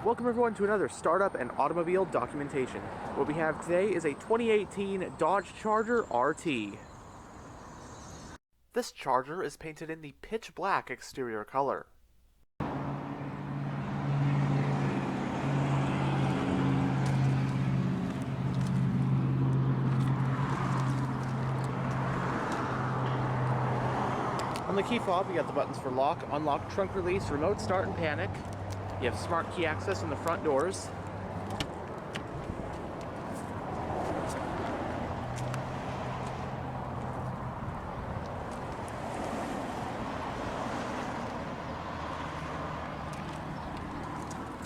Welcome everyone to another startup and automobile documentation. What we have today is a 2018 Dodge Charger RT. This Charger is painted in the pitch black exterior color. On the key fob, you got the buttons for lock, unlock, trunk release, remote start, and panic. You have smart key access on the front doors.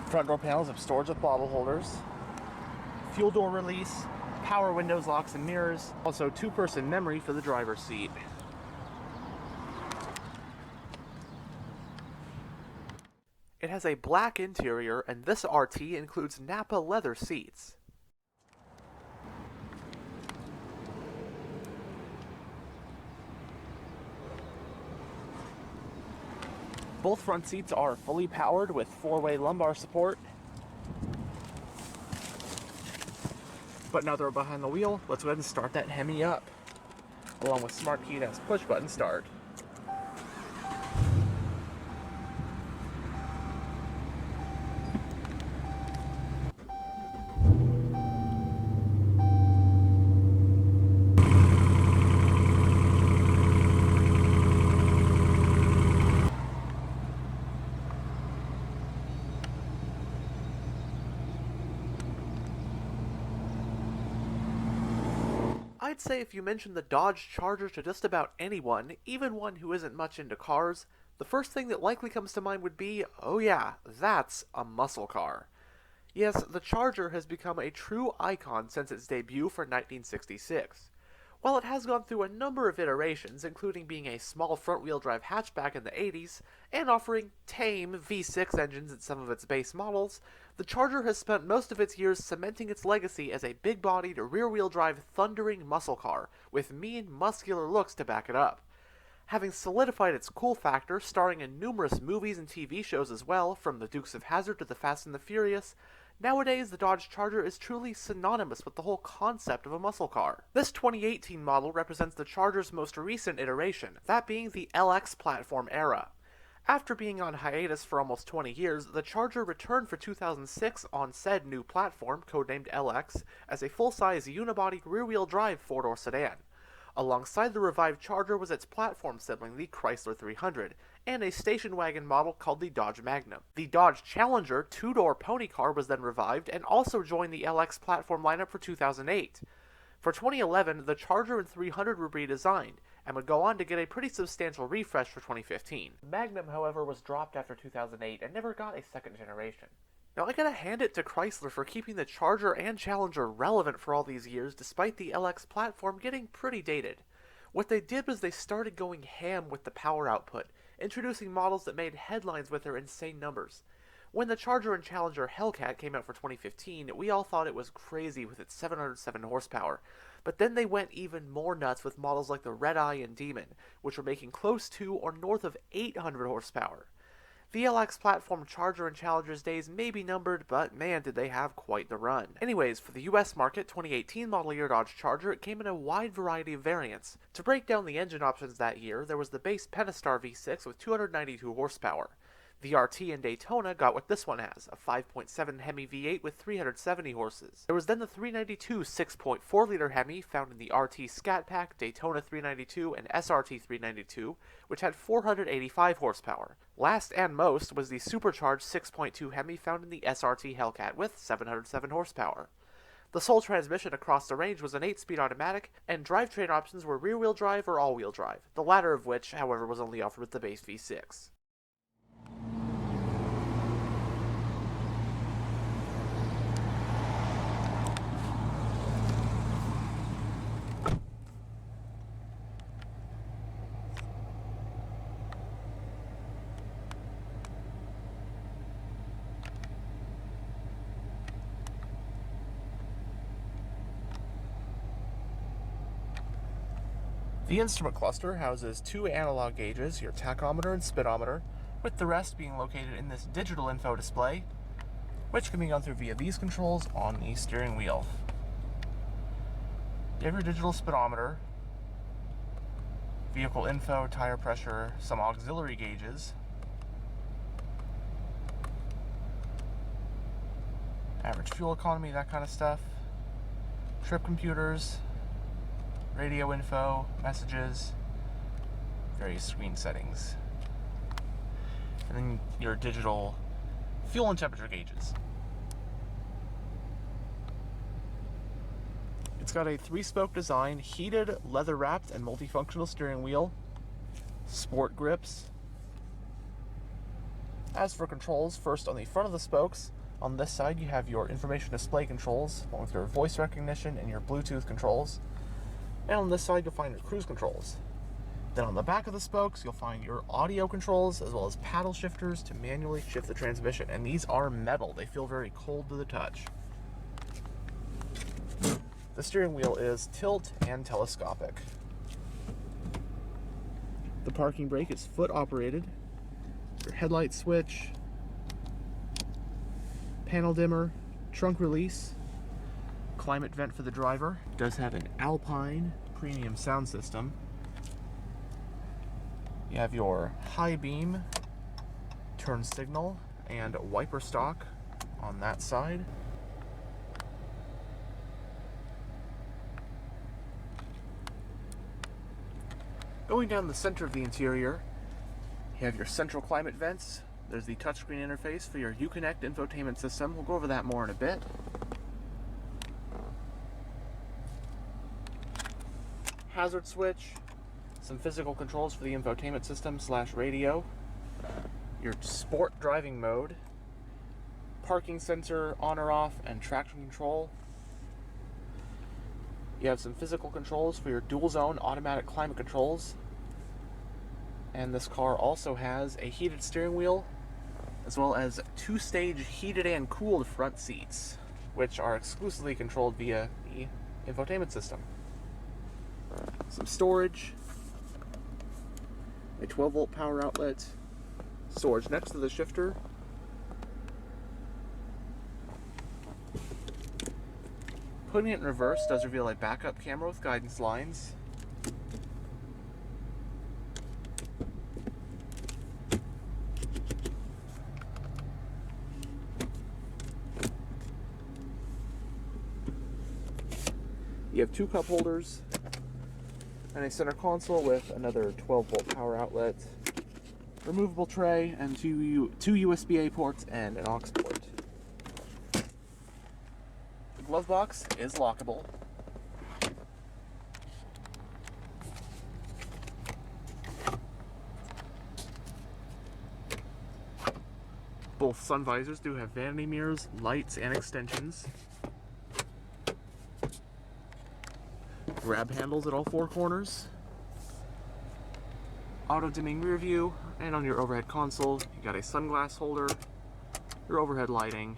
Front door panels have storage with bottle holders. Fuel door release, power windows, locks, and mirrors. Also two-person memory for the driver's seat. It has a black interior, and this RT includes Napa leather seats. Both front seats are fully powered with 4-way lumbar support. But now they're behind the wheel, let's go ahead and start that Hemi up. Along with smart key, that's push button start. I'd say if you mention the Dodge Charger to just about anyone, even one who isn't much into cars, the first thing that likely comes to mind would be, oh yeah, that's a muscle car. Yes, the Charger has become a true icon since its debut for 1966. While it has gone through a number of iterations, including being a small front-wheel drive hatchback in the 80s, and offering tame V6 engines in some of its base models, the Charger has spent most of its years cementing its legacy as a big-bodied, rear-wheel drive thundering muscle car, with mean, muscular looks to back it up. Having solidified its cool factor, starring in numerous movies and TV shows as well, from the Dukes of Hazzard to the Fast and the Furious, nowadays, the Dodge Charger is truly synonymous with the whole concept of a muscle car. This 2018 model represents the Charger's most recent iteration, that being the LX platform era. After being on hiatus for almost 20 years, the Charger returned for 2006 on said new platform, codenamed LX, as a full-size unibody rear-wheel drive four-door sedan. Alongside the revived Charger was its platform sibling, the Chrysler 300, and a station wagon model called the Dodge Magnum. The Dodge Challenger two-door pony car was then revived and also joined the LX platform lineup for 2008. For 2011, the Charger and 300 were redesigned, and would go on to get a pretty substantial refresh for 2015. The Magnum, however, was dropped after 2008 and never got a second generation. Now, I gotta hand it to Chrysler for keeping the Charger and Challenger relevant for all these years, despite the LX platform getting pretty dated. What they did was they started going ham with the power output, introducing models that made headlines with their insane numbers. When the Charger and Challenger Hellcat came out for 2015, we all thought it was crazy with its 707 horsepower, but then they went even more nuts with models like the Red Eye and Demon, which were making close to or north of 800 horsepower. The LX platform Charger and Challenger's days may be numbered, but man did they have quite the run. Anyways, for the US market, 2018 model year Dodge Charger, it came in a wide variety of variants. To break down the engine options that year, there was the base Pentastar V6 with 292 horsepower. The RT in Daytona got what this one has, a 5.7 Hemi V8 with 370 horses. There was then the 392 6.4-liter Hemi found in the RT Scat Pack, Daytona 392, and SRT 392, which had 485 horsepower. Last and most was the supercharged 6.2 Hemi found in the SRT Hellcat with 707 horsepower. The sole transmission across the range was an 8-speed automatic, and drivetrain options were rear-wheel drive or all-wheel drive, the latter of which, however, was only offered with the base V6. The instrument cluster houses two analog gauges, your tachometer and speedometer, with the rest being located in this digital info display. which can be gone through via these controls on the steering wheel. You have your digital speedometer, vehicle info, tire pressure, some auxiliary gauges, average fuel economy, that kind of stuff, trip computers, radio info, messages, various screen settings, and then your digital fuel and temperature gauges. It's got a 3-spoke design, heated, leather-wrapped, and multifunctional steering wheel, sport grips. As for controls, first on the front of the spokes, on this side you have your information display controls, along with your voice recognition and your Bluetooth controls. And on this side you'll find your cruise controls. Then on the back of the spokes you'll find your audio controls, as well as paddle shifters to manually shift the transmission. And these are metal, they feel very cold to the touch. The steering wheel is tilt and telescopic. The parking brake is foot operated. Your headlight switch, panel dimmer, trunk release, climate vent for the driver. It does have an Alpine premium sound system. You have your high beam, turn signal, and wiper stalk on that side. Going down the center of the interior, you have your central climate vents. There's the touchscreen interface for your UConnect Infotainment system. We'll go over that more in a bit. Hazard switch, some physical controls for the infotainment system / radio, your sport driving mode, parking sensor on or off, and traction control. You have some physical controls for your dual zone automatic climate controls. And this car also has a heated steering wheel, as well as 2-stage heated and cooled front seats, which are exclusively controlled via the infotainment system. Some storage, a 12-volt power outlet, storage next to the shifter, putting it in reverse does reveal a backup camera with guidance lines. You have 2 cup holders and a center console with another 12-volt power outlet, removable tray, and two USB-A ports and an aux port. The glove box is lockable. Both sun visors do have vanity mirrors, lights, and extensions. Grab handles at all 4 corners. Auto-dimming rear view, and on your overhead console, you got a sunglass holder, your overhead lighting,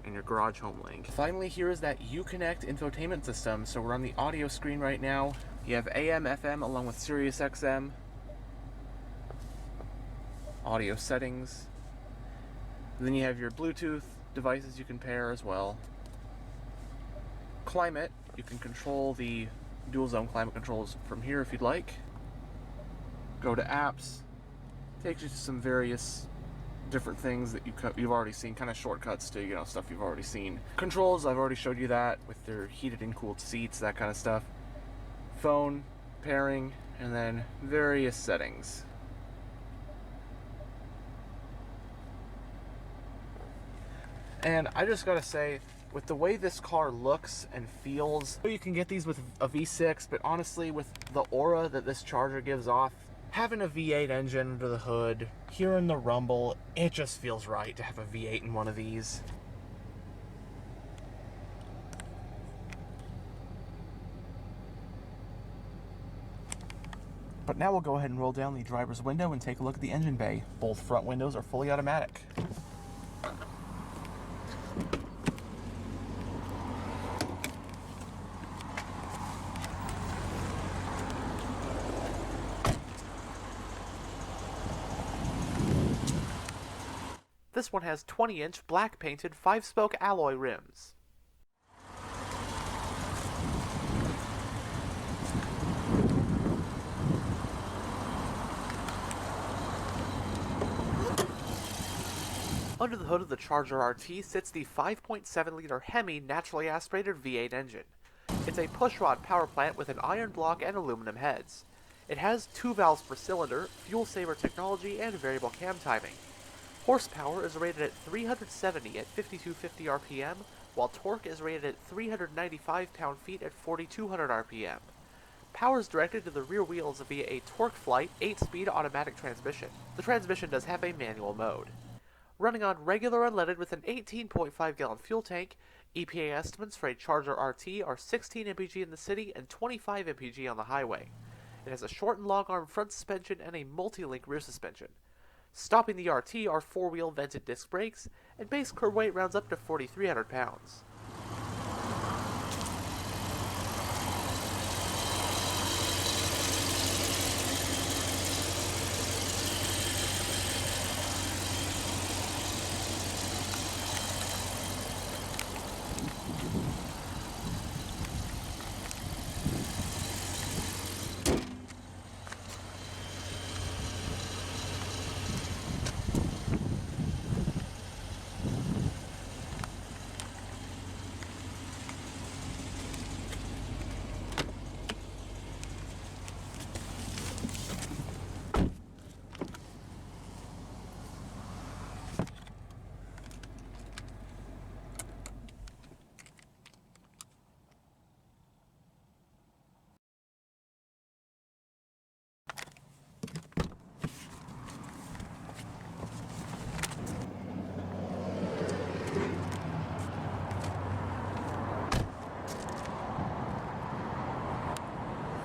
and your garage home link. Finally, here is that UConnect infotainment system. So we're on the audio screen right now. You have AM, FM, along with Sirius XM. Audio settings. And then you have your Bluetooth devices you can pair as well. Climate, you can control the dual zone climate controls from here if you'd like. Go to apps, takes you to some various different things that you've already seen, kind of shortcuts to stuff you've already seen. Controls, I've already showed you that with their heated and cooled seats, that kind of stuff. Phone, pairing, and then various settings. And I just gotta say, with the way this car looks and feels, you can get these with a V6, but honestly, with the aura that this Charger gives off, having a V8 engine under the hood, hearing the rumble, it just feels right to have a V8 in one of these. But now we'll go ahead and roll down the driver's window and take a look at the engine bay. Both front windows are fully automatic. This one has 20-inch black painted 5-spoke alloy rims. Under the hood of the Charger RT sits the 5.7-liter Hemi naturally aspirated V8 engine. It's a pushrod power plant with an iron block and aluminum heads. It has 2 valves per cylinder, fuel saver technology, and variable cam timing. Horsepower is rated at 370 at 5250 RPM, while torque is rated at 395 pound-feet at 4200 RPM. Power is directed to the rear wheels via a TorqueFlite 8-speed automatic transmission. The transmission does have a manual mode. Running on regular unleaded with an 18.5-gallon fuel tank, EPA estimates for a Charger RT are 16 mpg in the city and 25 mpg on the highway. It has a short and long arm front suspension and a multi-link rear suspension. Stopping the RT are 4-wheel vented disc brakes, and base curb weight rounds up to 4,300 pounds.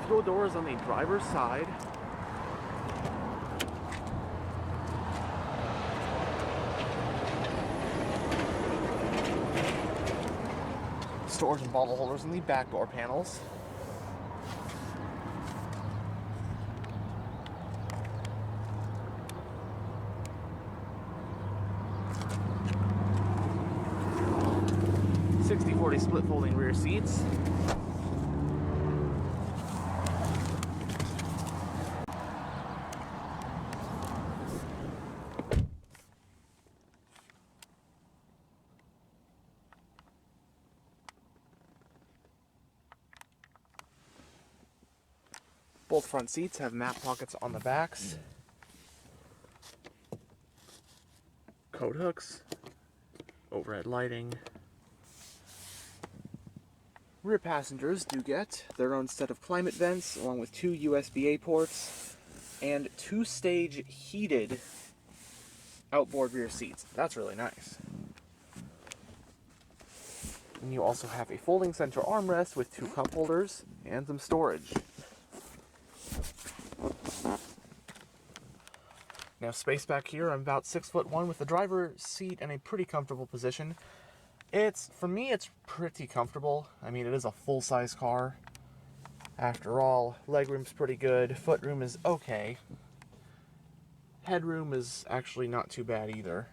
Fuel doors on the driver's side. Storage and bottle holders in the back door panels. (60/40) split folding rear seats. Both front seats have map pockets on the backs. Coat hooks. Overhead lighting. Rear passengers do get their own set of climate vents, along with 2 USB-A ports, and 2-stage heated outboard rear seats. That's really nice. And you also have a folding center armrest with 2 cup holders and some storage. Now, space back here, I'm about 6'1" with the driver's seat in a pretty comfortable position. For me, it's pretty comfortable. I mean, it is a full-size car. After all, legroom's pretty good, footroom is okay. Headroom is actually not too bad either.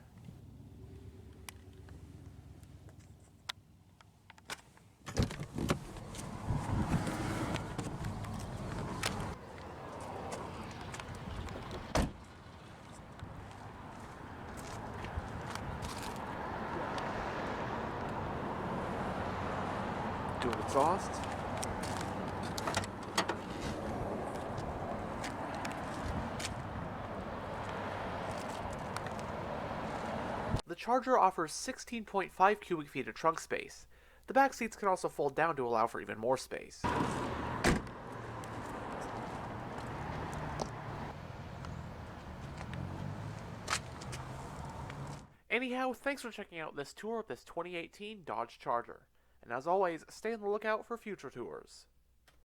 Dual exhaust. The Charger offers 16.5 cubic feet of trunk space. The back seats can also fold down to allow for even more space. Anyhow, thanks for checking out this tour of this 2018 Dodge Charger. And as always, stay on the lookout for future tours.